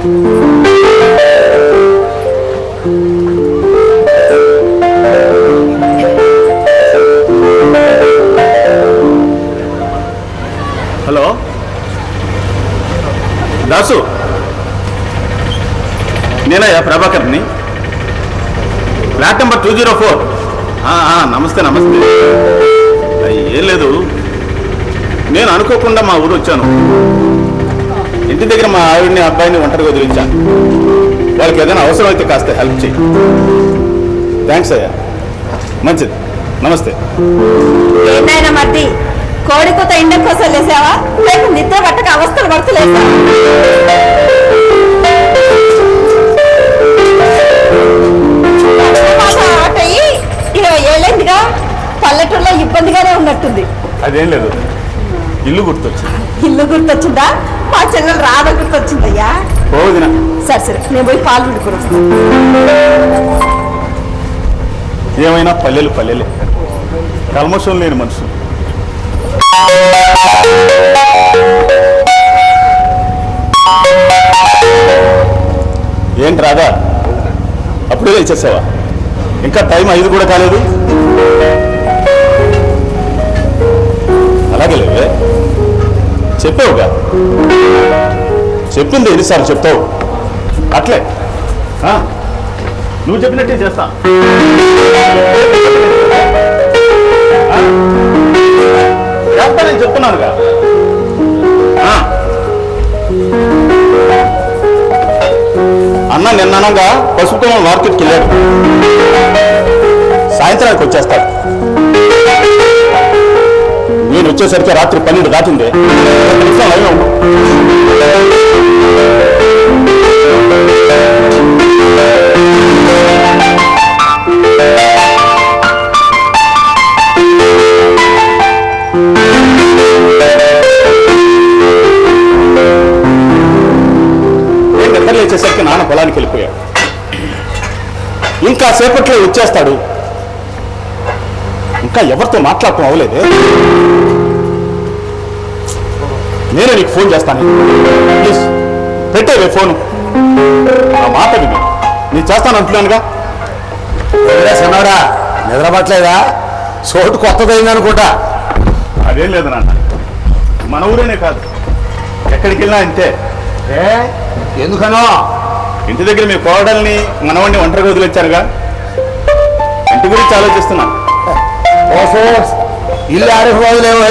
Hello Dasu, నేనయ్యా ప్రభాకర్ని, flat number 204. నమస్తే నమస్తే. ఏం లేదు, నేను అనుకోకుండా మా ఊరు వచ్చాను. ఇంటి దగ్గర మా ఆవిడ్ని అబ్బాయిని ఒంటరిగా వదిలించాను. వాళ్ళకి ఏదైనా అవసరం అయితే కాస్త హెల్ప్ చేయి. థ్యాంక్స్ అయ్యా, మంచిది, నమస్తే. ఏంటైనా మధ్య కోడి కొత్త ఇండం కోసం లేసావా, లేక నిద్ర పట్టక అవస్థలు పడుతులేసావా? ఆటయ్యి 20 ఏళ్ళైందిగా, పల్లెటూరులో ఇబ్బందిగానే ఉన్నట్టుంది. అదేం లేదు, ఇల్లు గుర్తొచ్చింది. ఇల్లు గుర్తొచ్చిందా? మా చెల్లెలు రాధ గుర్తొచ్చిందయ్యా. పోదిన. సరే సరే, నేను పోయి పాలు విడుకుని వస్తాను. ఏమైనా పల్లెలు పల్లెలే, కల్మషం లేని మనుషులు. ఏంటి రాదా, అప్పుడే ఇచ్చేసావా? ఇంకా టైం 5 కూడా కాలేదు. అలాగే లేవే, చెప్పావుగా. చెప్పింది ఎన్నిసార్లు చెప్తావు? అట్లే నువ్వు చెప్పినట్టే చేస్తా. నేను చెప్తున్నానుగా. అన్న నిన్ననగా పసుపు మార్కెట్కి వెళ్ళాడు, సాయంత్రానికి వచ్చేస్తాడు. నేను వచ్చేసరికి రాత్రి 12 దాటింది. వచ్చేసరికి నాన్న పొలానికి వెళ్ళిపోయాడు. ఇంకా సేపట్లో వచ్చేస్తాడు. ఇంకా ఎవరితో మాట్లాడటం అవ్వలేదే. నేనే నీకు ఫోన్ చేస్తాను, ప్లీజ్ పెట్టేవే ఫోను. నా మాట విని నేను చేస్తాను అంటున్నానుగా. సన్నాడా, నిద్రపట్లేదా? చోటు కొత్తదైంది అనుకుంటా. అదేం లేదు నాన్న, మన ఊరేనే కాదు, ఎక్కడికి వెళ్ళినా అంతే. ఎందుకనో? ఇంటి దగ్గర మీ కోడల్ని మనవాడిని ఒంటరిగా వదిలిచ్చారుగా, ఇంటి గురించి ఆలోచిస్తున్నాను. ఇల్లు ఆరికి వదిలేవు.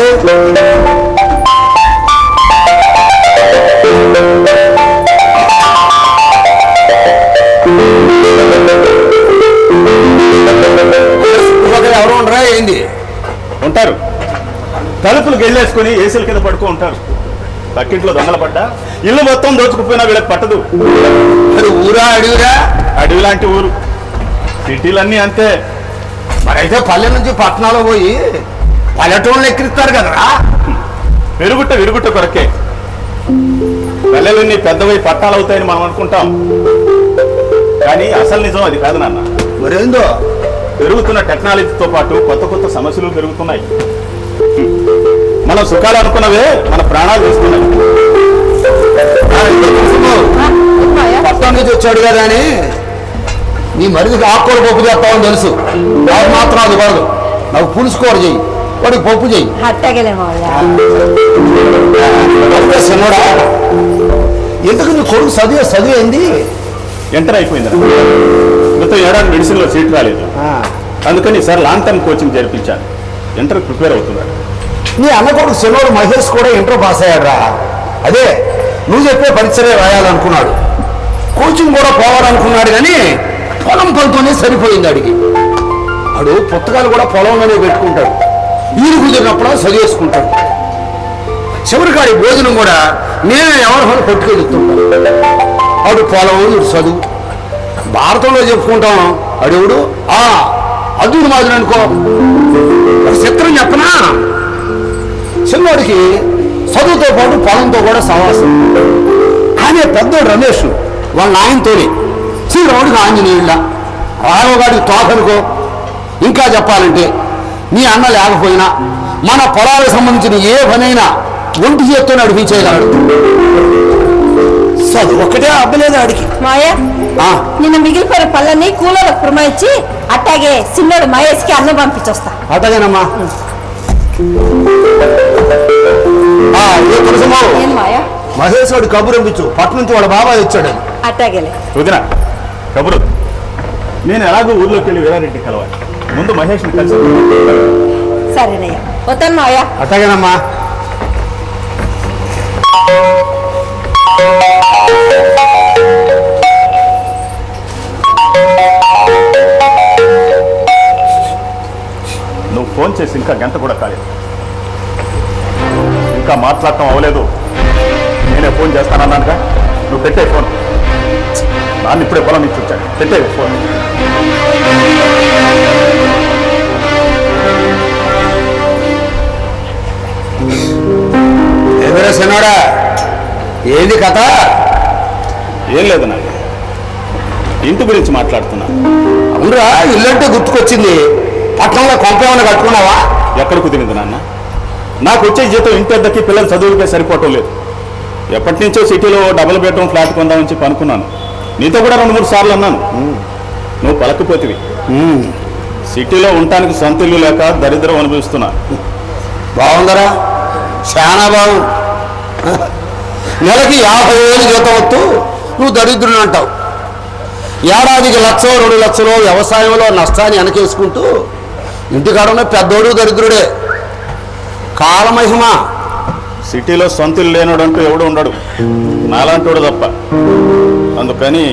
ఎవరు ఉండరా ఏంది? ఉంటారు, తలుపులు గెళ్ళేసుకుని ఏసీల కింద పడుకో ఉంటారు. పక్కింట్లో దొంగల పడ్డా ఇల్లు మొత్తం దోచుకుపోయినా వీళ్ళకి పట్టదు. మరి ఊరా అడవిరా? అడవి లాంటి ఊరు, సిటీలన్నీ అంతే. మరైతే పల్లె నుంచి పట్టణాలు పోయి పల్లెటూళ్ళు ఎక్కిరిస్తారు కదరా. విరుగుట్ట విరుగుట్ట కొరకే పల్లెలన్నీ పెద్దవై పట్టాలు అవుతాయని మనం అనుకుంటాం, కానీ అసలు నిజం అది కాదు నాన్న. మరేందో, పెరుగుతున్న టెక్నాలజీతో పాటు కొత్త కొత్త సమస్యలు పెరుగుతున్నాయి. మనం సుఖాలు అనుకున్నవే మన ప్రాణాలు తీసుకున్నాయి. పట్టణం నుంచి వచ్చాడు కదా అని నీ మరిదికి ఆకుకూర పప్పు చేస్తావని తెలుసు. నాకు మాత్రం అది కాదు, నాకు పులుసు కూర చెయ్యి, వాడికి పప్పు చెయ్యి. చిన్నడా, ఎందుకు నీ కొడుకు చదివేంది? ఎంటర్ అయిపోయింది. గత ఏడాది మెడిసిన్లో సీట్ రాలేదు, అందుకని సార్ లాంగ్ టర్మ్ కోచింగ్ జరిపించాను. ఇంటర్ ప్రిపేర్ అవుతున్నాడు. నీ అన్న కొడుకు చిన్నోడు మహేష్ కూడా ఇంటర్ పాస్ అయ్యాడు రా. అదే నువ్వు చెప్పే పరీక్షలే రాయాలనుకున్నాడు, కోచింగ్ కూడా పోవాలనుకున్నాడు, కానీ పొలం పనితోనే సరిపోయింది అడిగి. వాడు పుస్తకాలు కూడా పొలంలోనే పెట్టుకుంటాడు, వీలు కుదిరినప్పుడు చదివేసుకుంటాడు. చివరికి వాడి భోజనం కూడా నేనే ఎవరి కొట్టుకెళ్తుంటాను. వాడు పొలం, చదువు. భారతంలో చెప్పుకుంటాం అడవుడు అర్జునుడు మాదిరి అనుకో. చిత్రం చెప్పనా, చిన్నోడికి చదువుతో పాటు పొలంతో కూడా సవాసం. కానీ పెద్దోడు రమేష్ వాళ్ళ నాయనతోనే శ్రీరాముడికి ఆంజనేయుళ్ళ, రాఘవగాడికి తోకనుకో. ఇంకా చెప్పాలంటే నీ అన్న లేకపోయినా మన పొలాలకు సంబంధించిన ఏ పనైనా ఒంటి చేత్తో నడిపించేయగలడు. చదువు ఒక్కటే అబ్బలేదు ఆడికి. మాయా ఆ, నిన్న మిగిలిపోయిన పళ్ళని కూలర్లకు పురమాయించి అట్టాగే సిన్నోడు మహేష్కి అన్నం పంపించొస్తా. అట్టగేనమ్మా. ఏ తులసమ్మావు, ఏం మాయా? మహేష్ వాడు కబురు పంపించు, పట్టు నుంచి వాడు బాబాయ్ వచ్చాడు. అట్టాగేలే. వదిన కబురు, నేను ఎలాగో ఊర్లోకి వెళ్ళి వీరారెడ్డి కలవాలి. ముందు మహేష్ని కలిసి. సరేనయ్యా, వస్తాను మాయా. అట్టగేనమ్మా. నువ్వు ఫోన్ చేసి ఇంకా గంట కూడా కాలేదు, ఇంకా మాట్లాడటం అవ్వలేదు. నేనే ఫోన్ చేస్తానన్నానుగా, నువ్వు పెట్టే ఫోన్. నాన్న ఇప్పుడే పొలం నుంచి వచ్చాడు, పెట్టే ఫోన్. ఏమిరా సిన్నోడా, ఏది కథ? ఏం లేదు నాన్న, ఇంటి గురించి మాట్లాడుతున్నా. అవునరా, ఇల్లంటే గుర్తుకొచ్చింది. పట్టణంలో కొంప ఏమైనా కట్టుకున్నావా? ఎక్కడ కుదిరింది నాన్న? నాకు వచ్చే జీతం ఇంటి అద్దెకి పిల్లల చదువులకే సరిపోవటం లేదు. ఎప్పటి నుంచో సిటీలో డబుల్ బెడ్రూమ్ ఫ్లాట్ కొందామని చెప్పి అనుకున్నాను. నీతో కూడా 2-3 సార్లు అన్నాను, నువ్వు పలకపోతివి. సిటీలో ఉండటానికి సొంత ఇల్లు లేక దరిద్రం అనుభవిస్తున్నా. బాగుందరా, చాలా బాగు. నెలకి 50,000 జీతం వస్తూ నువ్వు దరిద్రుని అంటావు. ఏడాదికి 1,00,000, 2 లక్షలు వ్యవసాయంలో నష్టాన్ని వెనకేసుకుంటూ ఇంటికాడనే పెద్దోడు దరిద్రుడే. కాలమహిమ. సిటీలో సొంత ఇల్లు లేనోడు అంటూ ఎవడు ఉండడు, నాలాంటోడు తప్ప. అందుకని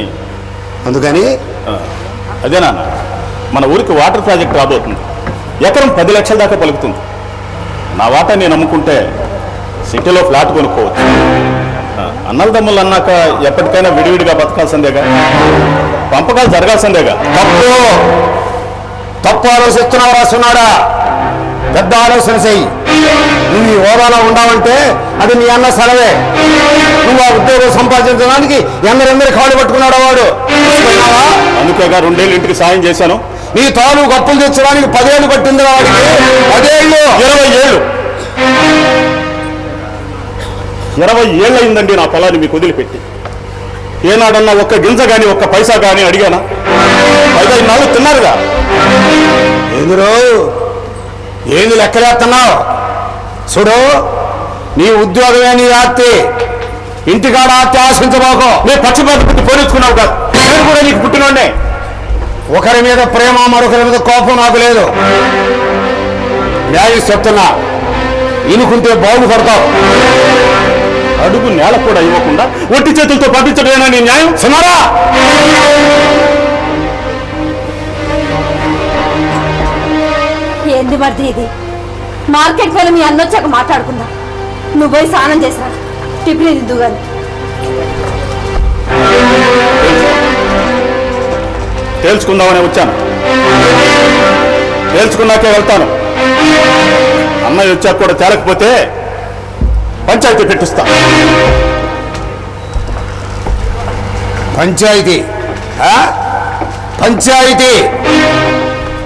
అదే నాన్న, మన ఊరికి వాటర్ ప్రాజెక్ట్ రాబోతుంది. ఎకరం 10 లక్షల దాకా పలుకుతుంది. నా వాటా నేను అమ్ముకుంటే సిటీలో ఫ్లాట్ కొనుక్కోవచ్చు. అన్నల దమ్ములు అన్నాక ఎప్పటికైనా విడివిడిగా బతకాల్సిందేగా, పంపకాలు జరగాల్సిందేగా. తప్పు ఆలోచిస్తున్నావు రాస్తున్నాడా? పెద్ద ఆలోచన చెయ్యి. నువ్వు ఈ హోదాలో ఉండావంటే అది నీ అన్న సెలవే. నువ్వు ఆ ఉద్యోగం సంపాదించడానికి ఎందరెందరి కాళ్ళు పట్టుకున్నాడు వాడు. అందుకేగా 2 ఏళ్ళు ఇంటికి సాయం చేశాను. నీ తాను గప్పులు తెచ్చడానికి 10 ఏళ్ళు పట్టింది వాడికి. 10 ఏళ్ళు 20 ఏళ్ళు 20 ఏళ్ళు అయిందండి నా పొలాన్ని మీకు వదిలిపెట్టి. ఏనాడన్నా ఒక్క గింజ కానీ ఒక్క పైసా కానీ అడిగానా? పైగా ఇన్నాళ్ళు తిన్నారుగా. ఎందులో ఏది లెక్కలేస్తున్నావు? చూడు, నీ ఉద్యోగమే నీ ఆస్తి. ఇంటికాడ ఆస్తి ఆశించబోకో. నేను పచ్చిపాటు పెట్టి పోలించుకున్నావు కాదు, నేను కూడా నీకు పుట్టినోడే. ఒకరి మీద ప్రేమ, మరొకరి మీద కోపం నాకు లేదు. న్యాయం చెప్తున్నా, ఇనుకుంటే బాగుపడతావు. అడుగు నేల కూడా ఇవ్వకుండా ఒట్టి చేతులతో పంపించడమేనా నీ న్యాయం? సుమారా ఏంది మరిది ఇది? మార్కెట్ వెళ్ళి మీ అన్నొచ్చాక మాట్లాడుకుందాం. నువ్వు పోయి స్నానం చేసిరా, టిఫిన్ తిద్దు కానీ. తేల్చుకుందామని వచ్చాను, తేల్చుకున్నాకే వెళ్తాను. అన్నయ్య వచ్చాక కూడా తేలకపోతే పంచాయతీ పెట్టిస్తా. పంచాయతీ పంచాయతీ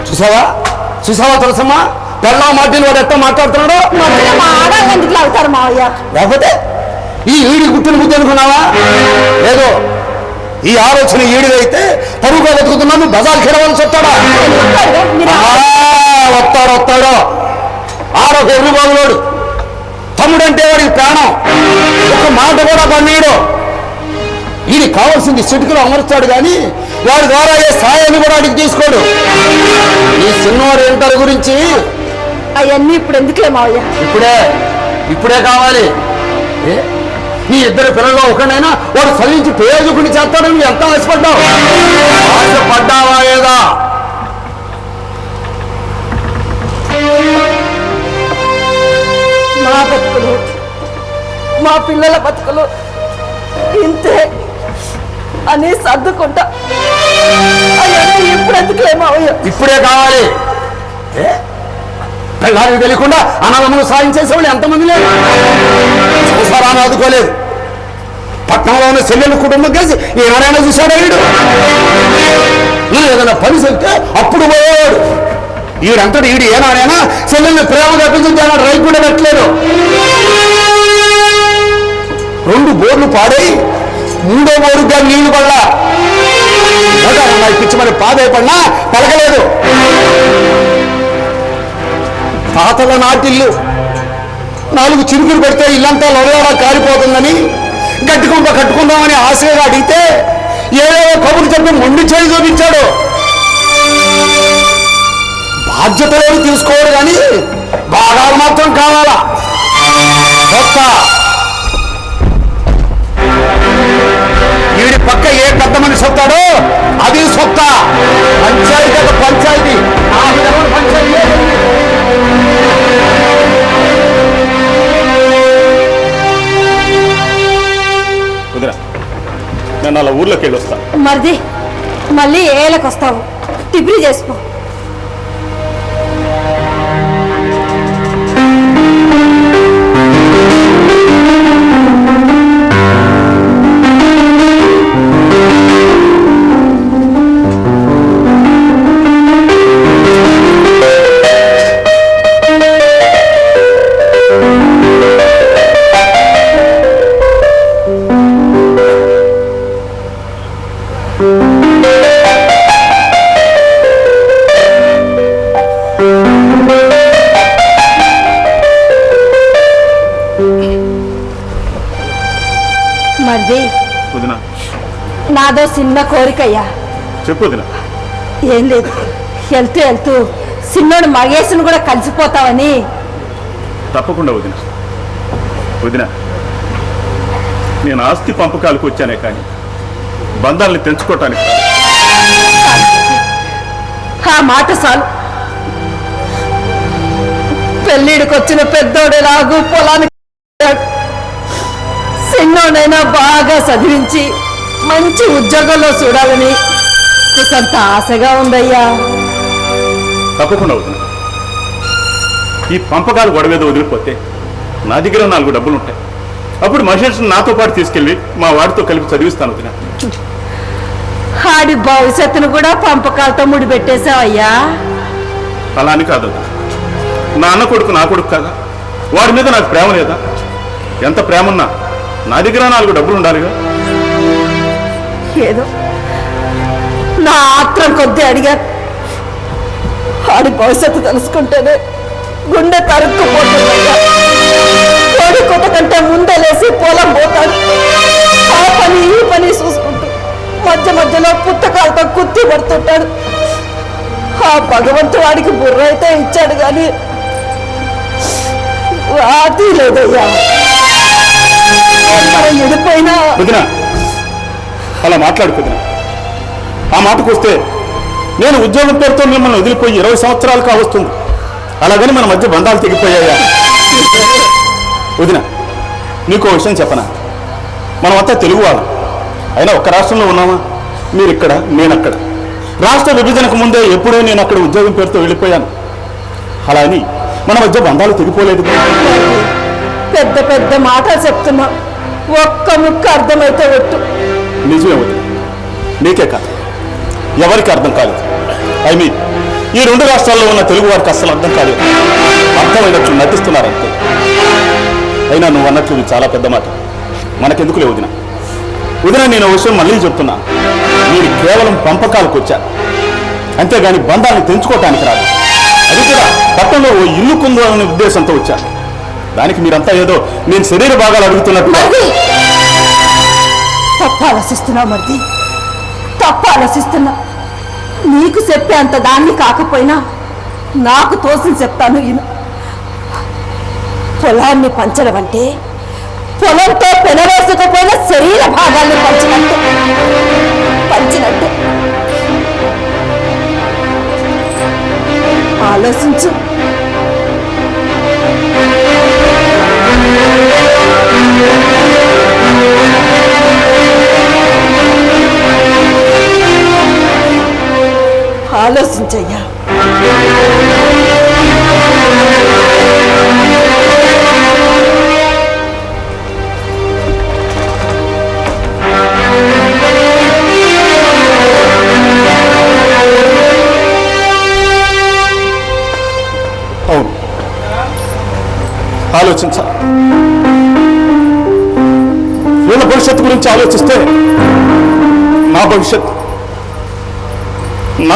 చూసావా తులసమ్మా, పెళ్ళా మాటలు వాడు ఎట్లా మాట్లాడుతున్నాడు. మధ్యలో మా ఆడాలి ఎందుకు లాగుతారు మావయ్య? లేకపోతే ఈ ఈడి గుట్టును బుద్ధి అనుకున్నావా? లేదు, ఈ ఆలోచన ఈడిదైతే పరుగుగా బతుకుతున్నాను. బజార్ కిరవాల్సి వస్తాడా? వస్తాడు. ఆడొక ఎర్రిబాబులోడు. తమ్ముడంటే వాడికి ప్రాణం. ఒక మాట కూడా పన్నీడు. వీడికి కావాల్సింది చిటికలో అమరుస్తాడు కానీ వాడి ద్వారా ఏ సాయాన్ని కూడా అడిగి తీసుకోడు. ఈ చిన్నవాడు ఇంటర్ గురించి అవన్నీ ఇప్పుడు ఎందుకులే మావయ్య? ఇప్పుడే కావాలి. నీ ఇద్దరు పిల్లల్లో ఒకనైనా వాడు చదివించి ప్రయోజకుడిని చేస్తాడని ఎంత ఆశపడ్డావు? ఆశపడ్డావా ఏదా? మా బతుకులు, మా పిల్లల బతుకులు ఇంతే అని సర్దుకుంటా. అవన్నీ ఇప్పుడు ఎందుకులే మావయ్య? ఇప్పుడే కావాలి. పిల్లలకు తెలియకుండా అన్నదమ్ములు సాయం చేసేవాళ్ళు ఎంతమంది లేరు. సంసారాన్ని ఆదుకోలేదు. పట్టణంలో ఉన్న చెల్లెల కుటుంబం కలిసి ఏనాడైనా చూశాడు వీడు. ఏదైనా పని చెప్తే అప్పుడు పోయేవాడు. ఈడంతటి ఈడు ఏనాడైనా చెల్లెల్ని ప్రేమ తప్పించుంటే ఏనాడు రైతు కూడా పెట్టలేదు. 2 బోర్లు పాడై మూడో ఓరుగా నీళ్లు పడలా పిచ్చి మరి పాదైపడినా పలకలేదు. తాతల నాటిల్లు 4 చిరుకులు పెడితే ఇల్లంతా లొడలోడా కారిపోతుందని గట్టికుంప కట్టుకుందామని ఆశగా అడిగితే ఏవేవో కబుర్లు చెప్పి మొండి చేయి చూపించాడు. బాధ్యతలు తీసుకోడు కానీ భాగాలు మాత్రం కావాలా. సొత్త వీడి పక్క ఏ పెద్ద మనిషి వస్తాడో అది సొత్త. పంచాయతీ అంటే పంచాయతీ, పంచాయతీ. కుదిరా నేను అలా ఊర్లోకి వెళ్ళి వస్తా. మరిది మళ్ళీ ఏళ్ళకి వస్తావు, టిఫిన్ చేసుకో. మరిది వదినా నాదో చిన్న కోరికయ్యా. చెప్పు వదినా. ఏం లేదు, వెళ్తూ చిన్నోడు మగేసును కూడా కలిసిపోతావని. తప్పకుండా వదిన. వదిన నేను ఆస్తి పంపకాలకు వచ్చానే కానీ బంధాలని తెంచుకోవటానికి కాదు. ఆ మాట చాలు. పెళ్ళిడికి వచ్చిన పెద్దోడేలాగూ పొలానికి చిన్నోడైనా బాగా చదివించి మంచి ఉద్యోగంలో చూడాలని కొంత ఆశగా ఉందయ్యా. తప్పకుండా వదిన. ఈ పంపకాలు గొడవేదో వదిలిపోతే నా దగ్గర 4 డబ్బులు ఉంటాయి. అప్పుడు మహేష్ని నాతో పాటు తీసుకెళ్ళి మా వాడితో కలిపి చదివిస్తాను వదిన. ఆడి భవిష్యత్తును కూడా పంపకాలతో ముడిపెట్టేశావయ్యా. అలా అని కాదు వదిన. నా అన్న కొడుకు నా కొడుకు కాదా? వాడి మీద నాకు ప్రేమ లేదా? ఎంత ప్రేమ ఉన్నా నా దగ్గర 4 డబ్బులు ఉండాలిగా. ఏదో నా ఆత్రం కొద్దీ అడిగాను. ఆడి భవిష్యత్తు తెలుసుకుంటేనే గుండె తరుక్కుపోతుందయ్యా. కోడి కొత్త కంటే ముందే లేసి పొలం పోతాడు. ఆ పని ఈ పని చూసుకుంటూ మధ్యలో పుస్తకాలతో కుత్తి పడుతుంటాడు. ఆ భగవంతుడు వాడికి బుర్ర అయితే ఇచ్చాడు కానీ రాతి లేదయ్యా. ఎడిపోయినా వదిన అలా మాట్లాడుకుదిన. ఆ మాటకు వస్తే నేను ఉద్యోగం పేరుతో మిమ్మల్ని వదిలిపోయి 20 సంవత్సరాలు కావస్తుంది. అలాగని మన మధ్య బంధాలు తెగిపోయాయా? వదిన నీకో విషయం చెప్పనా? మనమంతా తెలుగు వాళ్ళం అయినా ఒక్క రాష్ట్రంలో ఉన్నామా? మీరిక్కడ నేనక్కడ. రాష్ట్ర విభజనకు ముందే ఎప్పుడో నేను అక్కడ ఉద్యోగం పేరుతో వెళ్ళిపోయాను. అలా అని మన మధ్య బంధాలు తెగిపోలేదు. పెద్ద పెద్ద మాటలు చెప్తున్నా, ఒక్క ముక్క అర్థమైతే ఒట్టు. నిజమే వదిన, నీకే కాదు ఎవరికి అర్థం కాలేదు. ఐ మీన్ ఈ 2 రాష్ట్రాల్లో ఉన్న తెలుగు వారికి అస్సలు అర్థం కాలేదు. అర్థమైనట్లు నటిస్తున్నారంతే. అయినా నువ్వు అన్నట్లు ఇది చాలా పెద్ద మాట. మనకెందుకులే వదిన. వదిన నేను విషయం మళ్ళీ చెప్తున్నా. మీరు కేవలం పంపకాలకు వచ్చారు, అంతేగాని బంధాలను తెంచుకోవటానికి రాదు. అది కూడా పట్టణంలో ఓ ఇల్లు కుందాలనే ఉద్దేశంతో వచ్చారు. దానికి మీరంతా ఏదో నేను శరీర భాగాలు అడుగుతున్నట్టు. తప్ప ఆలోచిస్తున్నా మరిది, తప్ప ఆలోచిస్తున్నా. నీకు చెప్పే అంత దాన్ని కాకపోయినా నాకు తోసి చెప్తాను. ఈయన పొలాన్ని పంచడం అంటే పొలంతో పెనవేసుకపోయిన శరీర భాగాన్ని పంచినట్టు ఆలోచించు. ఆలోచించయ్యా. అవును, ఆలోచించాలి. వీళ్ళ భవిష్యత్తు భవిష్యత్తు గురించి ఆలోచిస్తే నా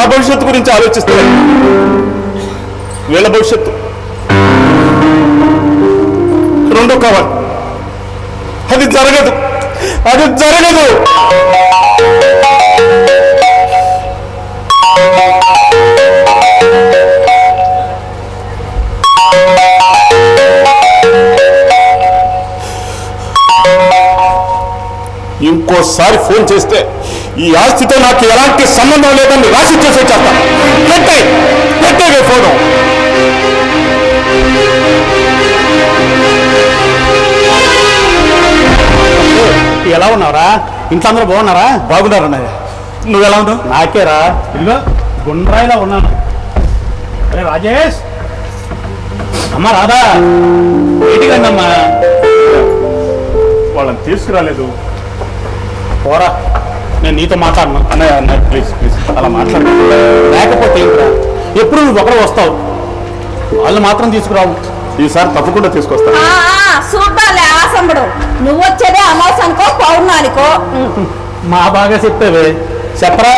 భవిష్యత్తు గురించి ఆలోచిస్తే వీళ్ళ భవిష్యత్తు రెండో కావాలి. అది జరగదు. ఇంకోసారి ఫోన్ చేస్తే ఈ ఆస్తితో నాకు ఎలాంటి సంబంధం లేదని రాసి చేసే చేస్తా. పెట్టే ఫోను. ఎలా ఉన్నావురా? ఇంట్లో అందరూ బాగున్నారా? బాగున్నారు అన్నయ్య. నువ్వు ఎలా ఉన్నావు? నాకేరా, ఇల్లు గుండ్రాయిలా ఉన్నాను. అరే రాజేష్, అమ్మ రాదా? ఏంటికండి అమ్మా? వాళ్ళని తీసుకురాలేదు. పోరా, నేను నీతో మాట్లాడను. అన్నయ్య ప్లీజ్ అలా మాట్లాడు. లేకపోతే ఏంట్రా, ఎప్పుడు నువ్వు ఒకరు వస్తావు, వాళ్ళు మాత్రం తీసుకురావు. ఈసారి తప్పకుండా తీసుకొస్తాను. చూడాలి ఆసంబడు. నువ్వు వచ్చేదే అమావాసానికో పౌర్ణానికో. మా బాగా చెప్పేవే. చెప్పరా,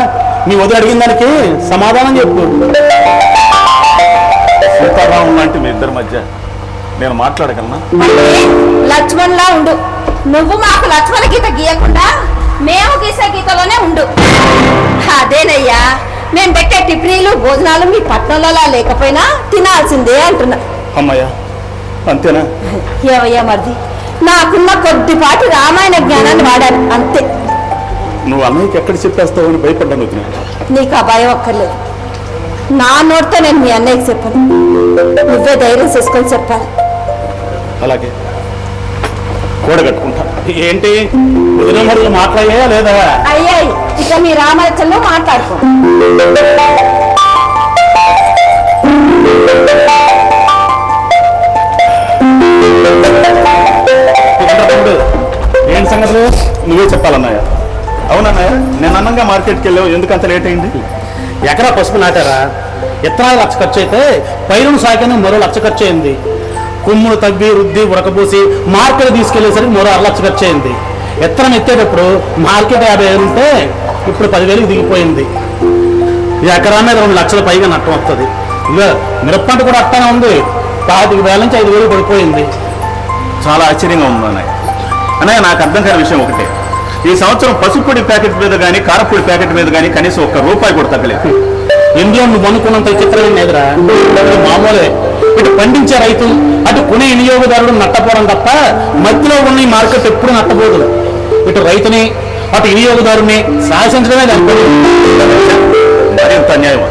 నీ వదిలి అడిగిన దానికి సమాధానం చెప్పు. సీతారాం లాంటి మీ ఇద్దరి మధ్య నేను మాట్లాడగలనా? లక్ష్మణ్లా ఉండు. నువ్వు మాకు లక్ష్మణ గీత గీయకుండా మేము గీసే గీతలోనే ఉండు. అదేనయ్యా, మేము పెట్టే టిఫినీలు భోజనాలు మీ పట్టణంలో లేకపోయినా తినాల్సిందే అంటున్నా. అమ్మయ్య, అంతేనా? ఏవయ్యా మరిది, నాకున్న కొద్దిపాటి రామాయణ జ్ఞానాన్ని వాడాను అంతే. నువ్వు అన్నయ్యకి ఎక్కడ చెప్పేస్తావు అని భయపడ్డాను. నీకు ఆ భయం అక్కర్లేదు. నా నోటితో నేను మీ అన్నయ్యకి చెప్పను. నువ్వే ధైర్యం చేసుకొని చెప్పాలి. అలాగే కూడగట్టుకుంటా. ఏంటి వదిన మరులు మాట్లాడాయా లేదా? అయ్యాయి, ఇక మీ రామరచనలో మాట్లాడుకో. ఏంటి సంగతులు? నువ్వే చెప్పాలన్నయ్య. అవునన్నయ్య, నేను అన్నంగా మార్కెట్కి వెళ్ళావు, ఎందుకంత లేట్ అయింది? ఎకరా పసుపు నాటారా, ఇత్తనాలు 1,00,000 ఖర్చు అయితే పైరును సాకని మరో 1,00,000 ఖర్చు అయింది. కొమ్ములు తవ్వి రుద్ది ఉడకబోసి మార్కెట్ తీసుకెళ్లేసరికి మరో 1,00,000 ఖర్చు అయింది. ఇత్తనం ఎత్తేటప్పుడు మార్కెట్ 50,000 ఉంటే ఇప్పుడు 10,000కి దిగిపోయింది. ఎకరా మీద 2 లక్షల పైగా నష్టం వస్తుంది. ఇలా మిరప్పంట కూడా అట్టనే ఉంది. 25,000 నుంచి 5,000 పడిపోయింది. చాలా ఆశ్చర్యంగా ఉంది అన్నయ్య. అన్నయ్య, నాకు అర్థం కాని విషయం ఒకటే, ఈ సంవత్సరం పసుపొడి ప్యాకెట్ మీద కానీ కారపొడి ప్యాకెట్ మీద కానీ కనీసం ₹1 కూడా తగ్గలేదు. ఇందులో నువ్వు అనుకున్నంత చిత్రం ఎదురా మామూలే. ఇటు పండించే రైతు, అటు కొనే వినియోగదారుడు నట్టపోవడం తప్ప మధ్యలో ఉన్న ఈ మార్కెట్ ఎప్పుడు నట్టపోదు. ఇటు రైతుని అటు వినియోగదారుని శాసించడమే దాని మరింత అన్యాయం.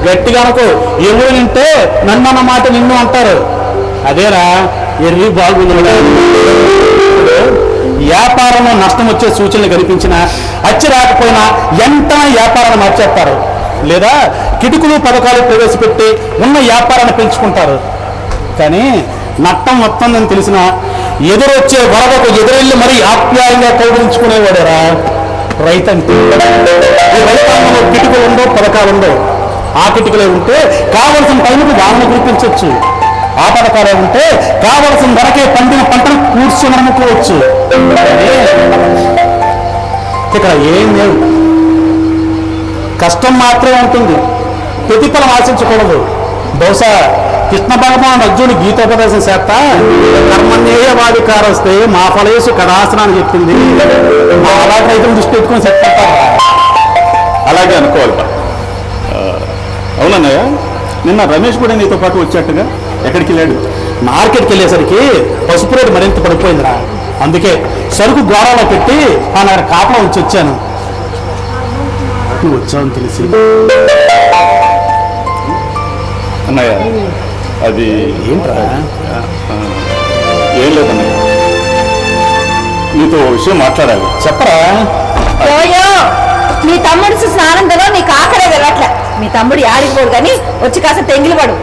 గట్టిగా అనుకో, ఎవరు వింటే నన్ను అన్న మాట నిన్ను అంటారు. అదేరా ఎర్రి బాగుంది. వ్యాపారంలో నష్టం వచ్చే సూచనలు కనిపించినా అచ్చి రాకపోయినా వెంటనే వ్యాపారాన్ని మార్చేస్తారు, లేదా కిటుకులు పథకాలు ప్రవేశపెట్టి ఉన్న వ్యాపారాన్ని పెంచుకుంటారు. కానీ నష్టం వస్తుందని తెలిసిన ఎదురొచ్చే వరదకు ఎదురెళ్ళి మరీ ఆప్యాయంగా కౌగులించుకునేవాడేరా రైతంటే. రైతాంగంలో కిటుకులు ఉండవు, పథకాలు ఉండవు. ఆ కిటుకులే ఉంటే కావలసిన టైంకు వాహనం కురిపించవచ్చు. ఆ పథకాలే ఉంటే కావలసిన ధరకే పండిన పంటను కూర్చొని అమ్ముకోవచ్చు. ఇక్కడ ఏం లేవు, కష్టం మాత్రమే ఉంటుంది, ప్రతిఫలం ఆశించకూడదు. బహుశా కృష్ణ భగవాన్ అర్జునుడు గీతోపదేశం చేస్తా కర్మణ్యేయవాధికారస్తే మా ఫలేసు కడాసన అని చెప్పింది. మా అలాంటి రైతులు దృష్టి పెట్టుకుని చెప్తారు. అలాగే అనుకోవాలి. అవునన్నయ్య, నిన్న రమేష్ కూడా నీతో పాటు వచ్చేట్టుగా. ఎక్కడికి వెళ్ళాడు? మార్కెట్కి వెళ్ళేసరికి పసుపు రేటు మరింత పడిపోయిందిరా. అందుకే సరుకు గోడలో పెట్టి ఆ నగర కాపలా వచ్చి వచ్చాను. నువ్వు వచ్చావని తెలిసి. అన్నయ్య, అది ఏంట్రా? ఏం లేదన్నయ్య, నీతో ఓ విషయం మాట్లాడాలి. చెప్పరా. ఓయో, మీ తమ్ముడు స్నానంలో నీకు ఆకలే వెళ్ళట్లే. మీ తమ్ముడు ఆడిపోడు కానీ వచ్చి కాస్త తెంగిలి పడు.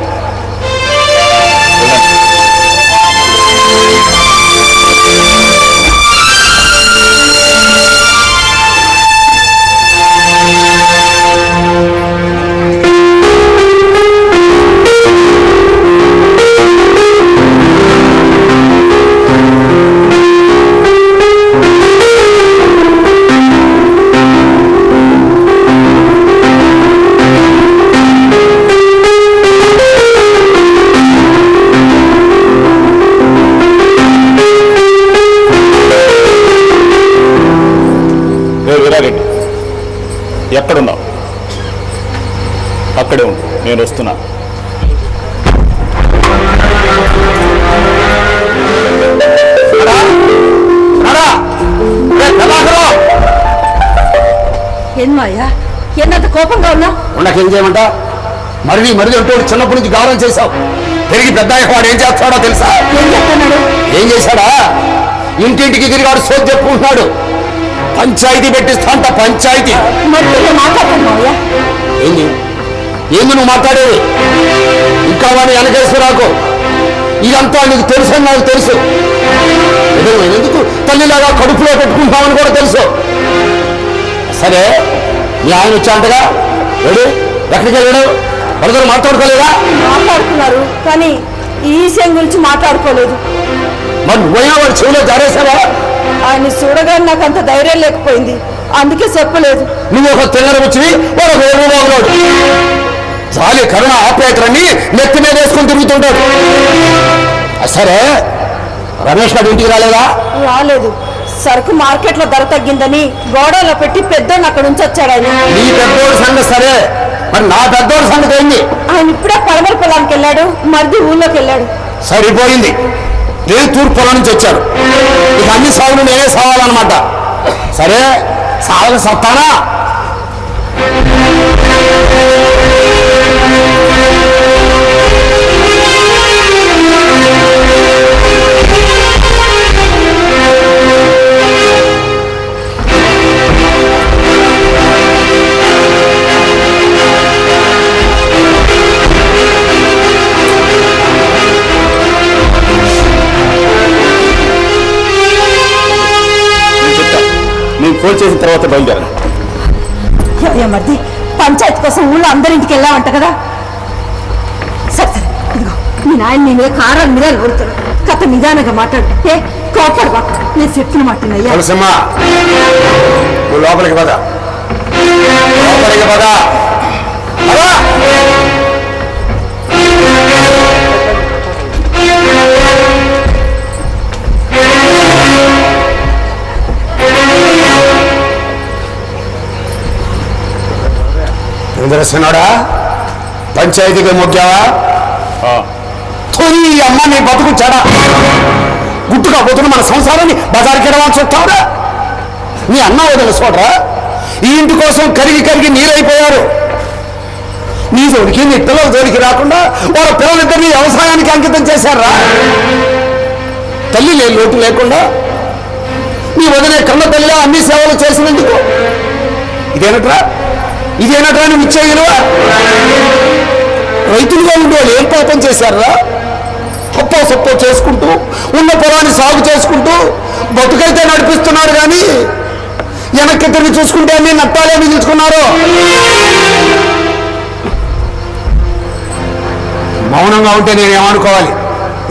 వీరారెడ్డి, ఎక్కడున్నావు? అక్కడే ఉండు, నేను వస్తున్నా. ఏం మాయా, ఎన్నంత కోపంగా ఉన్నా? ఉండకేం చేయమంట? మరిది అంటూ చిన్నప్పటి నుంచి గౌరవం చేశావు. తిరిగి పెద్ద వాడు ఏం చేస్తాడో తెలుసా? ఏం చెప్తున్నాడు? ఏం చేశాడా? ఇంటింటికి తిరిగాడు, సోది చెప్పుకుంటున్నాడు. పంచాయతీ పెట్టిస్తా అంట, పంచాయతీ. మరి మాట్లాడతాను మావయ్య. ఏంది నువ్వు మాట్లాడేది? ఇంకా వాడిని వెనకేసుకురాకు. ఇదంతా నీకు తెలుసు అని నాకు తెలుసు. ఎందుకు తల్లిలాగా కడుపులో పెట్టుకుంటామని కూడా తెలుసు. సరే, మీ ఆయన వచ్చాంటగా, ఏడు ఎక్కడికి వెళ్ళాడు? వాళ్ళతో మాట్లాడుకోలేదా? మాట్లాడుకున్నారు, కానీ ఈ విషయం గురించి మాట్లాడుకోలేదు. మరి నువ్వైనా వాడి చెవిలో జారేసావా? ఆయన చూడగానే నాకు అంత ధైర్యం లేకపోయింది, అందుకే చెప్పలేదు. నువ్వు ఒక తెల్లర వచ్చి వాడు వేరులోడు చాలి కరుణ ఆపరేటర్ని నెత్తి మీద వేసుకొని తిరుగుతుంటాడు. సరే, రమేష్ గారు ఇంటికి రాలేదా? రాలేదు. సరుకు మార్కెట్లో ధర తగ్గిందని గోడలో పెట్టి పెద్దోడు అక్కడ నుంచి వచ్చాడు ఆయన. నీ పెద్దోడు సంగతి సరే, మరి నా పెద్దోడు సంగతి ఏంది? ఆయన ఇప్పుడే పడమర పొలానికి వెళ్ళాడు, మరిది ఊళ్ళోకి వెళ్ళాడు. సరిపోయింది. నేను తూర్పు పొలం నుంచి వచ్చాను. ఇక అన్ని సాగులు నేనే సావాలన్నమాట. సరే, సాగ సత్తానా? నేను ఫోన్ చేసిన తర్వాత బయలుదేరాను. మరిది పంచాయతీ కోసం ఊళ్ళో అందరింటికి వెళ్ళామంట కదా. సరే సరే, ఇదిగో మీ నాయన నీ మీద కారాల మీద కొడుతాడు. కథ నిదానంగా మాట్లాడు. కోపడవా, నేను చెప్పిన మాటనయ్యా. తులసమ్మా, నువ్వు లోపలికి పద. లోపలికి పద. దర్శనాడా, పంచాయతీకి మొగ్గావా? తొలి అమ్మ నీ బతుకు చెడ. గుట్టుగా పోతున్న మన సంసారాన్ని బజారుకి ఎడవాల్సి వస్తావురా? నీ అన్న వదిన చూడరా, ఈ ఇంటి కోసం కరిగి నీరైపోయారు. నీ జోడికి నీ పిల్లల జోడికి రాకుండా వాళ్ళ పిల్లలిద్దరినీ వ్యవసాయానికి అంకితం చేశారా? తల్లి లోటు లేకుండా నీ వదిన కన్న తల్లిగా అన్ని సేవలు చేసినందుకు ఇదేనట్రా నువ్వు ఇచ్చేయగలవా? రైతులుగా ఉండేవాళ్ళు ఏం పాపం చేశారా? సొప్పో చేసుకుంటూ ఉన్న పొలాన్ని సాగు చేసుకుంటూ బతుకైతే నడిపిస్తున్నారు, కానీ వెనక్కి తిరిగి చూసుకుంటే అన్ని నట్టాలే మిగిల్చుకున్నారు. మౌనంగా ఉంటే నేనేమనుకోవాలి?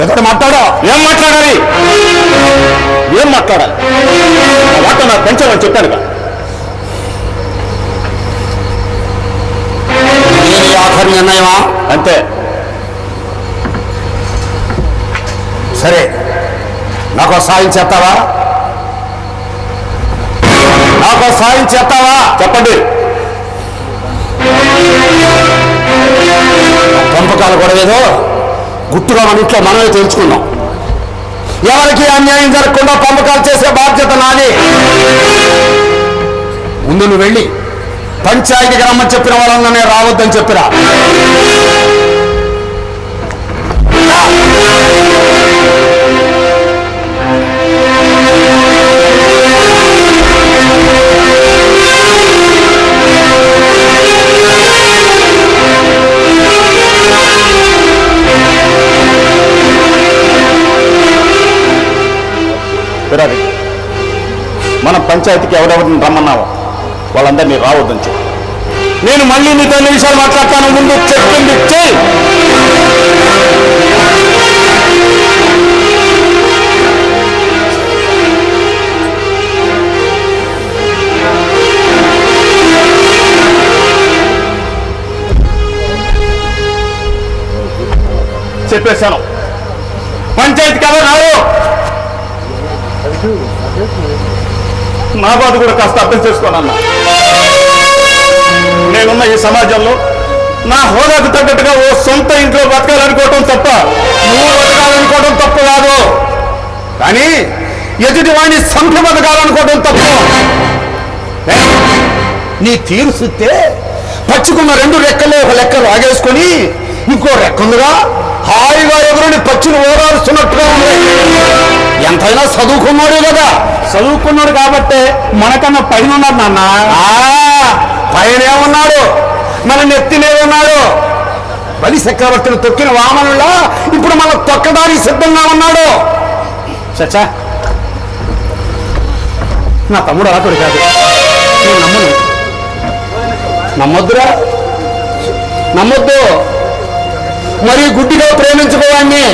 ఎక్కడ మాట్లాడా? ఏం మాట్లాడాలి? వాట నాకు పెంచాలని చెప్పానుగా. ఆఖరి నిర్ణయమా? అంతే. సరే, నాకు సాయం చేస్తావా? చెప్పండి. పంపకాలు కూడా ఏదో గుట్టుగా మన ఇంట్లో మనమే తెలుసుకున్నాం. ఎవరికి అన్యాయం జరగకుండా పంపకాలు చేసే బాధ్యత నాది. ముందు నువ్వు వెళ్ళి పంచాయతీకి రమ్మని చెప్పిన వాళ్ళందరినీ రావద్దని చెప్పిరా. విరారెడ్డి, మనం పంచాయతీకి ఎవరెవరిని రమ్మన్నావో వాళ్ళందరినీ రావద్దని చెప్పు. నేను మళ్ళీ నీతో ఎన్ని విషయాలు మాట్లాడతాను. ముందు చెప్పింది చెయ్యి. చెప్పేశాను, పంచాయతీకి ఎవరు రావు. నా బాధ కూడా కాస్త అర్థం చేసుకోనన్నా. నేనున్న ఈ సమాజంలో నా హోదాకు తగ్గట్టుగా ఓ సొంత ఇంట్లో బతకాలనుకోవటం తప్ప, నువ్వు బతకాలనుకోవడం తప్పు కాదు, కానీ ఎదుటి వాడిని సంప బతకాలనుకోవడం తప్పు. నీ తీరు సుత్తే పచ్చుకున్న 2 రెక్కల్లో ఒక లెక్క లాగేసుకొని ఇంకో రెక్కందుగా హాయిగా ఎదురుని పచ్చిని ఓదారుస్తున్నట్టుగా ఉంది. ఎంతైనా చదువుకున్నాడు కదా. చదువుకున్నాడు కాబట్టి మనకన్నా పైన ఉన్నాడు నాన్న. పైనే ఉన్నాడు, మన నెత్తినే ఉన్నాడు. బలి చక్రవర్తిని తొక్కిన వామనులా ఇప్పుడు మన తొక్కడానికి సిద్ధంగా ఉన్నాడు. చచ్చా, నా తమ్ముడు అలాంటి కాదు, నేను నమ్మను. నమ్మొద్దురా, నమ్మొద్దు. మరి గుడ్డిగా ప్రేమించుకోవాన్ని.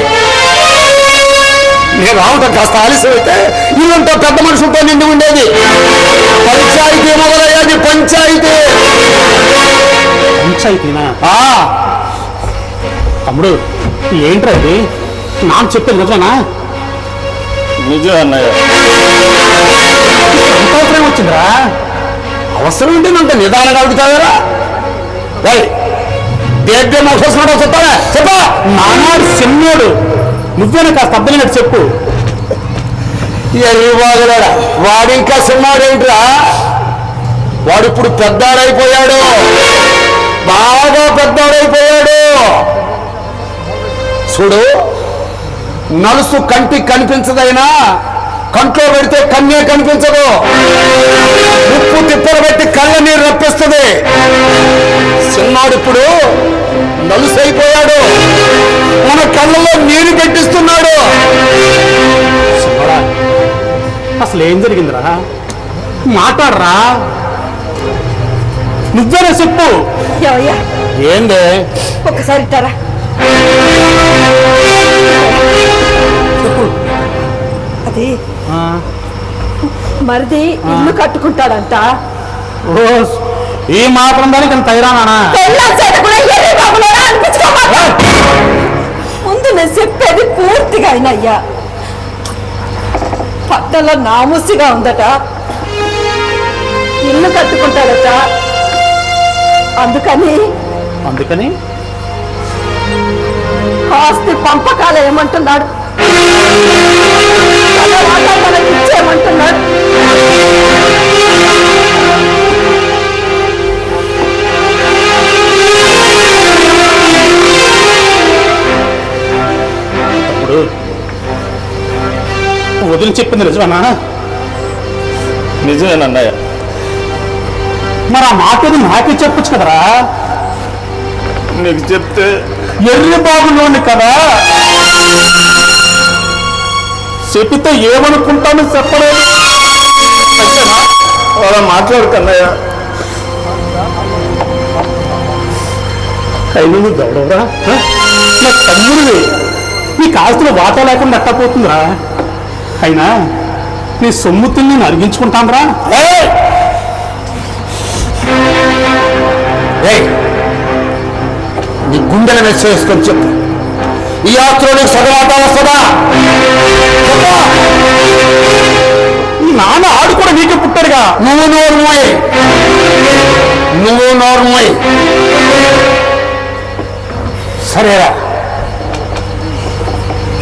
నేను రావటం కాస్త ఆలస్యం అయితే ఇల్లంతా పెద్ద మనుషులతో నిండి ఉండేది. పంచాయతీ మొదలయ్యేది, పంచాయతీ. పంచాయతీనా? తమ్ముడు ఏంట్రా ఇది? నాకు చెప్పేది నిజమేనా? నిజం అన్నయ్య. ఎంత అవసరం వచ్చిందిరా? అవసరం ఉంటేనంత నిదానంగా అడుగుతావేరా? దేద్యం అవసరం చెప్తావా? చెప్పా. నానాడు చిన్నోడు, నువ్వేనా కాస్త అర్థమైనట్టు చెప్పు. ఎర్రిబాగులాడా, వాడింకా సినిమాడేంట్రా? వాడిప్పుడు పెద్దాడైపోయాడు, బాగా పెద్దాడైపోయాడు. చూడు, నలుసు కంటికి కనిపించదైనా కంట్లో పెడితే కన్నే కనిపించదు. ఉప్పు తిప్పలు పెట్టి కళ్ళ నీరు రప్పిస్తుంది. చిన్నాడు ఇప్పుడు నలుసైపోయాడు, మన కళ్ళలో నీరు పెట్టిస్తున్నాడు. అసలు ఏం జరిగిందిరా? మాట్లాడరా, నువ్వేనా చెప్పు. ఏమయ్యా, ఏందే? ఒక్కసారి ఇట్టారా. అది మరిది ఇల్లు కట్టుకుంటాడంట. ఈ మాత్రం దానికి తైరానా? ముందు నేను చెప్పేది పూర్తిగా అయినయ్యా. పట్టణంలో నామూసిగా ఉందట, ఇల్లు కట్టుకుంటాడట. అందుకని ఆస్తి పంపకాలు ఏమంటున్నాడు, మనకి ఇచ్చేయమంటున్నాడు. తమ్ముడు, వదిలి చెప్పింది నిజమేనా? నిజమేనన్నయ్య. మరి ఆ మాట నాకే చెప్పొచ్చు కదరా. నీకు చెప్తే ఎర్రి బాబులోని కదా, చెప్పితే ఏమనుకుంటాను చెప్పలేదు. అలా మాట్లాడుకన్నయ్య. అయినా నువ్వు గౌరవరా? నా తమ్ముడివి, నీకు ఆస్తులు వాటా లేకుండా ఎట్టపోతుందిరా. అయినా నీ సొమ్ముతుని నేను అరిగించుకుంటాను రా. నీ గుండెల మీద చేసుకొని చెప్పు, ఈ ఆస్తిలో సగం ఆట వస్తుందా? ఈ నాన్న ఆడు కూడా నీకే పుట్టాడుగా. నువ్వు నోర్మోయ్. సరేరా,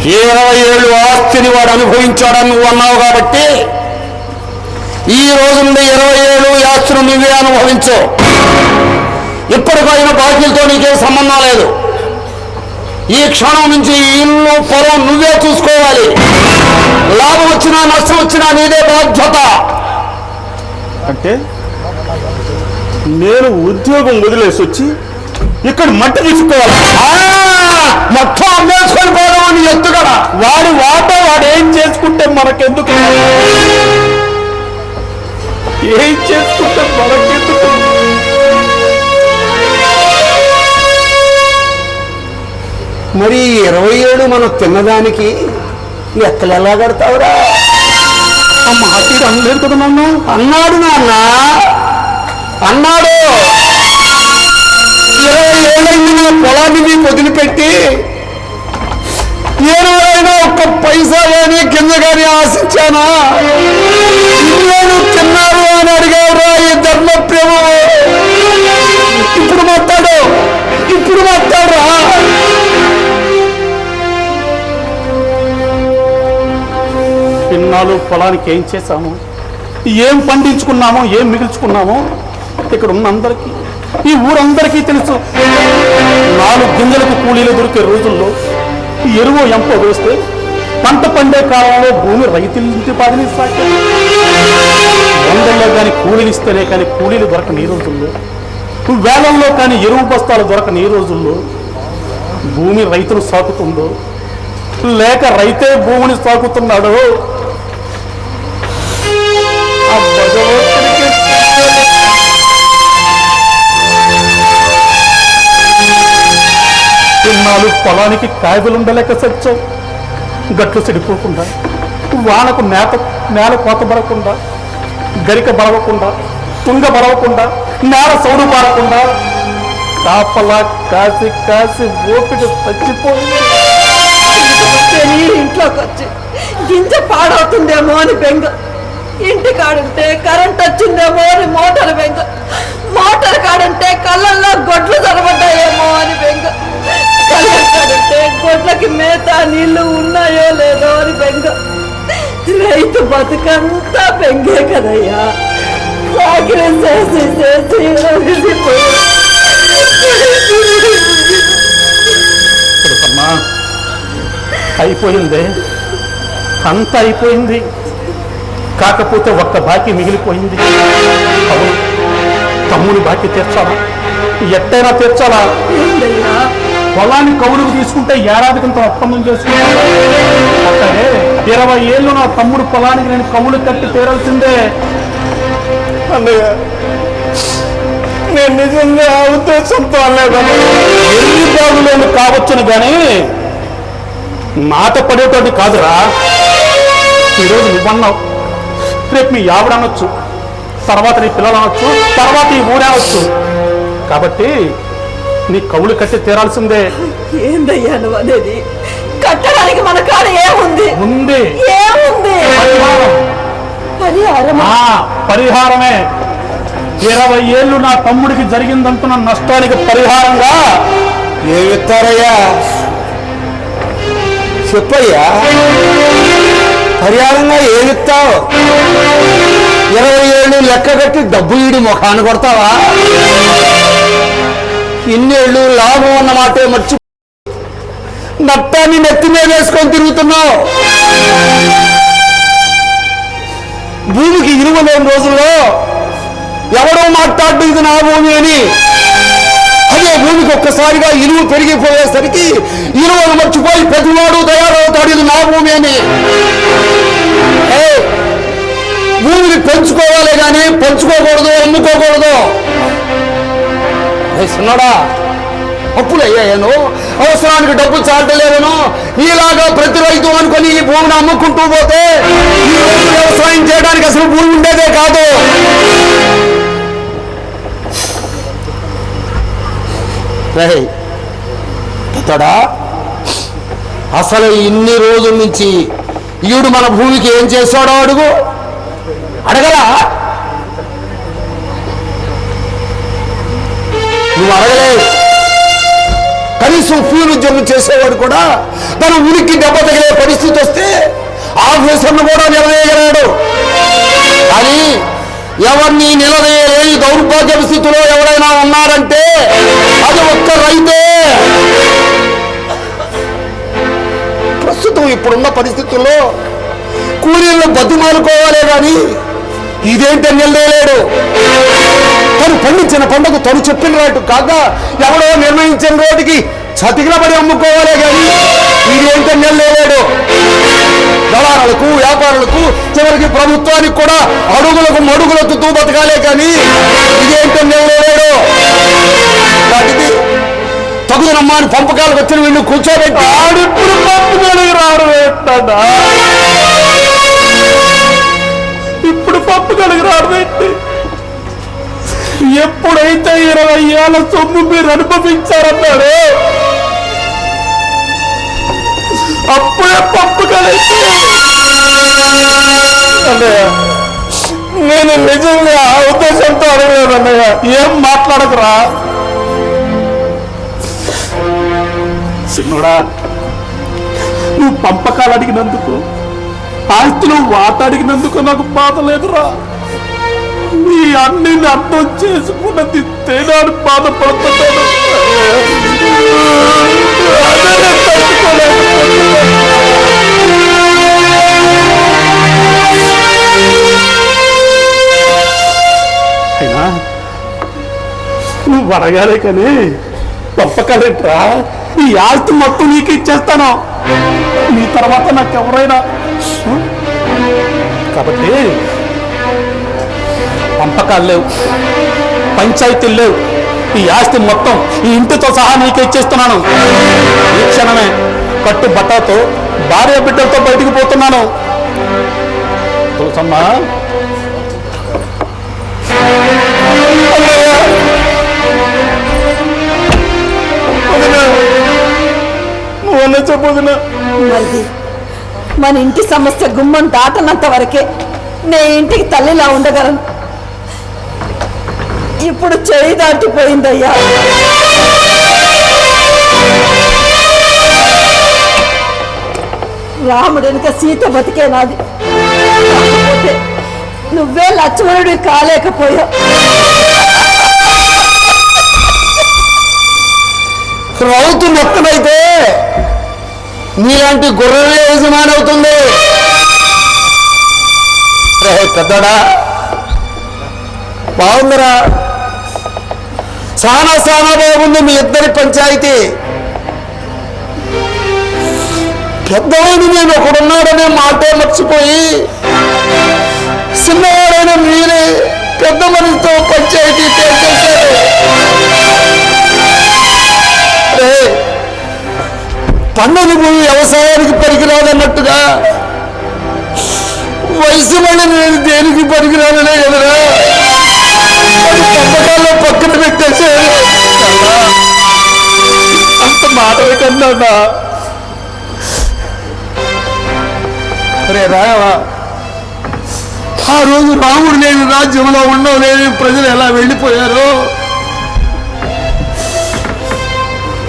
20 ఏళ్ళు ఆస్తిని వాడు అనుభవించాడని నువ్వు అన్నావు కాబట్టి ఈ రోజు నుండి 20 ఏళ్ళు ఈ ఆస్తిని నువ్వే అనుభవించు. ఇప్పటికైనా బాకీలతో నీకేం సంబంధం లేదు. ఈ క్షణం నుంచి ఈ ఇల్లు పొలం నువ్వే చూసుకోవాలి. లాభం వచ్చినా నష్టం వచ్చినా నీదే బాధ్యత. అంటే నేను ఉద్యోగం వదిలేసి వచ్చి ఇక్కడ మట్టి తీసుకోవాలి? మొత్తం అమ్మేసుకొని పోదామని ఎత్తుగడా. వాడి వాటా వాడు ఏం చేసుకుంటే మనకెందుకు? ఏం చేసుకుంటే మనకెందుకు? మరి 20 ఏళ్ళు మనం తిన్నదానికి లెక్కలు ఎలా కడతావురా? ఆ మాట అనలేదు కదా నాన్న. అన్నాడు నాన్న, అన్నాడు. 20 ఏళ్ళైంది నా పొలాన్ని మీకు వదిలిపెట్టి, ఏనాడైనా ఒక్క పైసా కానీ కింద కానీ ఆశించానా? ఏళ్ళు తిన్నారు అని అడిగారా ఈ ధర్మ ప్రేమ. ఇప్పుడు మాట్లాడు, ఇప్పుడు మాట్లాడరా. ఇన్నాళ్ళు పొలానికి ఏం చేశాము, ఏం పండించుకున్నామో, ఏం మిగిల్చుకున్నామో ఇక్కడ ఉన్న అందరికీ, ఈ ఊరందరికీ తెలుసు. 4 గింజలకు కూలీలు దొరికే రోజుల్లో ఎరువు ఎంపో వేస్తే పంట పండే కాలంలో భూమి రైతుల పాదిని సాగే. వందల్లో కానీ కూలీలు ఇస్తేనే కానీ కూలీలు దొరకని ఈ రోజుల్లో, వేలంలో కానీ ఎరువు బస్తాలు దొరకని ఈ రోజుల్లో భూమి రైతులు సాకుతుందో లేక రైతే భూమిని సాకుతున్నాడో ఆ భగవంతుడికి. ఇన్నాళ్ళు పొలానికి కాయలుండలేక సచ్చాం. గట్లు చెడిపోకుండా, వానకు నేల కోత పడకుండా, గరిక బలవకుండా, తుంగ బలవకుండా, నేల సౌడు పారకుండా కాపలా కాసి కాసి ఓపిక చచ్చిపోయింది. ఇంట్లోకి వచ్చి గింజ పాడవుతుందేమో అని బెంగ, ఇంటి కాడుంటే కరెంట్ వచ్చిందేమో అని మోటార్ బెంగ, మోటార్ కాడుంటే కళ్ళల్లో గొడ్లు జరబడ్డాయేమో అని బెంగ, కళ్ళ కాడుంటే గొడ్లకి మేత నీళ్లు ఉన్నాయో లేదో అని బెంగ. రైతు బతుకంతా బెంగే కదయ్యా. సాకిరి చేసి చేసి అమ్మా అయిపోయిందే, అంత అయిపోయింది. కాకపోతే ఒక్క బాకీ మిగిలిపోయింది. అవును, తమ్ముని బాకీ తీర్చాలా, ఎట్టైనా తీర్చాలా. ఏందయ్యా పొలాన్ని కౌలుకు తీసుకుంటే ఏడాది కింద ఒప్పందం చేసుకుంటా. అక్కడే 20 ఏళ్ళు నా తమ్ముడు పొలానికి నేను కౌలు కట్టి తీరాల్సిందే. అన్నయ్య, నేను నిజంగా ఉద్దేశంతో అనలేదు. ఎన్ని బాగులేని కావచ్చును కానీ మాట పడేటోటి కాదురా. ఈరోజు నువ్వన్నావు, రేపు మీ ఆవిడ అనొచ్చు, తర్వాత నీ పిల్లలు అనొచ్చు, తర్వాత ఈ ఊరే అనొచ్చు. కాబట్టి నీ కౌలు కట్టి తీరాల్సిందే. ఏందయ్యా నువ్వు అనేది? కట్టడానికి మన కాడ ఏముంది? ఉంది ఏముంది? పరిహారం. పరిహారమే. 20 ఏళ్ళు నా తమ్ముడికి జరిగిందంటున్న నష్టానికి పరిహారంగా ఏమిస్తారయ్యా చెప్పయ్యా, పరిహారంగా ఏమిస్తావు? 20 ఏళ్ళు లెక్క కట్టి డబ్బు ఈడి ముఖాన్ని కొడతావా? ఇన్నేళ్ళు లాభం అన్నమాటే మర్చి నట్టాన్ని నెత్తి మీద వేసుకొని తిరుగుతున్నావు. భూమికి ఇరువ లేని రోజుల్లో ఎవడో మాట్లాడు ఇది నా భూమి అని. అదే భూమికి ఒక్కసారిగా ఇరువు పెరిగిపోయేసరికి ఇరువును మర్చిపోయి ప్రతివాడు తయారవుతాడు ఇది నా భూమి అని. భూమిని పెంచుకోవాలి కానీ పంచుకోకూడదు, అమ్ముకోకూడదు. చిన్నడా, అప్పులు అయ్యాను, అవసరానికి డబ్బులు చాటలేదను ఇలాగా ప్రతి రైతు అనుకొని ఈ భూమిని అమ్ముకుంటూ పోతే ఈ రోజు వ్యవసాయం చేయడానికి అసలు భూమి ఉండేదే కాదు. అతడా అసలు ఇన్ని రోజుల నుంచి ఈడు మన భూమికి ఏం చేశాడో అడుగు, అడగలా? నువ్వు అడగలేదు. కనీసం కూలి ఉద్యోగం చేసేవాడు కూడా తన ఉనికి దెబ్బ తగిలే పరిస్థితి వస్తే ఆఫీసర్ను కూడా నిలవేయగలడు. కానీ ఎవరిని నిలవేయలేని దౌర్భాగ్య స్థితిలో ఎవరైనా ఉన్నారంటే అది ఒక్క రైతే. ప్రస్తుతం ఇప్పుడున్న పరిస్థితుల్లో కూలీలను బతిమాలుకోవాలే కానీ ఇదేంటని నిలవేయలేడు. తను పండించిన పంటకు తను చెప్పిన రేటు కాక ఎవడో నిర్ణయించిన రేటుకి చతికిలబడి అమ్ముకోవాలే కానీ ఇదేంటని నిలవేయలేడు. దళారులకు, వ్యాపారులకు, చివరికి ప్రభుత్వానికి కూడా అడుగులకు మడుగులెత్తుతూ బతకాలే కానీ ఇదేంటని నిలవేయలేడు. వాటికి తగుదనమ్మా అని పంపకాలకు వచ్చిన వీళ్ళు కూర్చోబెట్టి ఆడిప్పుడు పంపకాలకు రావడం ఏంటన్నా? ఇప్పుడు పంపకాలకు రావడం ఏంటి? ఎప్పుడైతే 20 ఏళ్ళ సొమ్ము మీరు అనుభవించారన్నాడు అప్పుడే పంపకాలైతే నేను నిజంగా ఆ ఉద్దేశంతో అడగలేదు అన్నయ్య. ఏం మాట్లాడకురా చిన్నోడా. నువ్వు పంపకాలు అడిగినందుకు, ఆస్తులు వాట అడిగినందుకు నాకు బాధ లేదురా. నీ అన్ని అర్థం చేసుకున్నది తేడాను బాధపడుతున్నాను. అయినా నువ్వు అడగాలే కానీ పంపకాలేట్రా. ఈ ఆస్తి మొత్తం నీకు ఇచ్చేస్తాను. నీ తర్వాత నాకెవరైనా కాబట్టి పంపకాలు లేవు, పంచాయతీలు లేవు. ఈ ఆస్తి మొత్తం ఈ ఇంటితో సహా నీకు ఇచ్చేస్తున్నాను. ఈ క్షణమే కట్టు బట్టతో భార్య బిడ్డలతో బయటికి పోతున్నాను. తులసమ్మా, నువ్వన్నా చెప్పొదినా. మరిది మన ఇంటి సమస్య గుమ్మం దాటనంత వరకే నే ఇంటికి తల్లిలా ఉండగలను. ఇప్పుడు చేయి దాటిపోయిందయ్యా. రాముడు వెనుక సీత బతికే నాది. కాకపోతే నువ్వే లక్ష్మణుడి కాలేకపోయావు. రౌతు మొక్కనైతే నీలాంటి గొర్రెలే యజమాని అవుతుంది. పెద్దడా బాగుందిరా, చాలా బాగుంది మీ ఇద్దరి పంచాయతీ. పెద్దవాడు నేను ఒకడున్నాడనే మాటే మర్చిపోయి చిన్నవాడైన మీరే పెద్ద మనిషితో పంచాయతీ చేసేసారు. పన్నులు భూమి వ్యవసాయానికి పనికిరాదన్నట్టుగా వయసు మళ్ళీ నేను దేనికి పనికిరాదనే కదరా పంపకాల్లో పక్కన పెట్టేసారు. అంత మాటలే కన్నా రే రాయవా, ఆ రోజు రాముడు లేని రాజ్యంలో ఉండలేని ప్రజలు ఎలా వెళ్ళిపోయారో,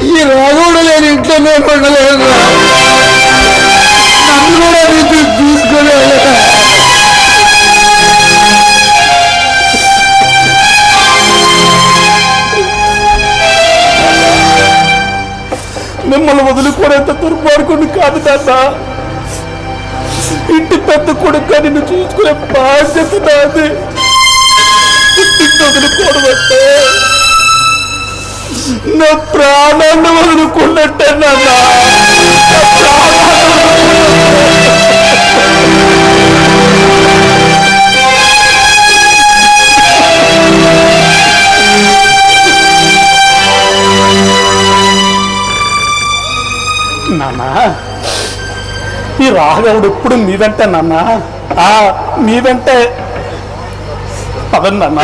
ఈ రాముడు లేని ఇంట్లో నేను ఉండలేదు. నన్ను కూడా నీకు తీసుకునే మిమ్మల్ని వదులుకోనేంత దుర్మార్గుని కాదు నాన్న. ఇంటి పెద్ద కొడుకు నిన్ను చూసుకునే బాధ్యత నాది. ఇంటిని వదులుకోవడం అంటే నా ప్రాణాన్ని వదులుకున్నట్టే నాన్న. నాన్న, ఈ రాఘవుడు ఎప్పుడు మీ వెంటే నాన్న. మీ వెంటే పదండి నాన్న.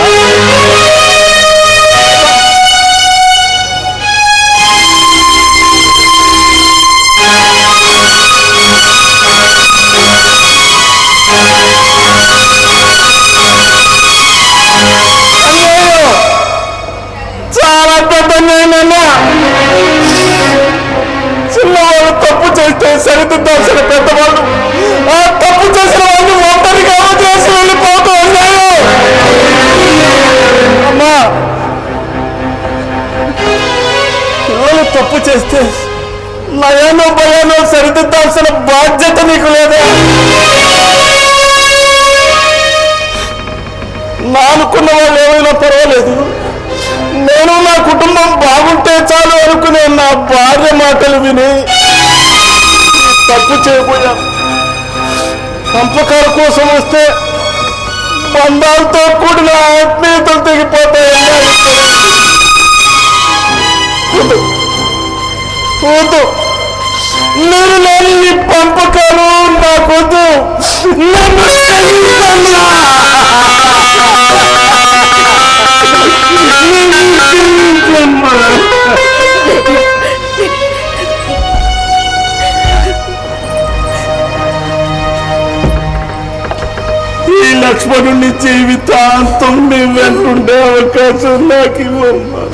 చాలా పెద్ద నేనన్నా. చిన్నవాళ్ళు తప్పు చేస్తే సరిదిద్దాల్సిన పెద్దవాళ్ళు ఆ తప్పు చేసిన వాళ్ళు ఒంటరిగా చేసి వెళ్ళిపోతూ ఉన్నారు. అమ్మా, పిల్లలు తప్పు చేస్తే నయానో భయానో సరిదిద్దాల్సిన బాధ్యత నీకు లేదా? నా అనుకున్న వాళ్ళు ఏమైనా పర్వాలేదు, నేను నా కుటుంబం బాగుంటే చాలు అనుకునే నా భార్య మాటలు విని తప్పు చేయబోయా. పంపకాల కోసం వస్తే బంధాలతో కూడిన ఆత్మీయతలు తెగిపోతాయి. వద్దు, నేను లేని నీ పంపకాలు నాకొద్దు. ఈ లక్ష్మణుడిని జీవితాంతం నీ వెంటుండే అవకాశం నాకు ఇవ్వమ్మా.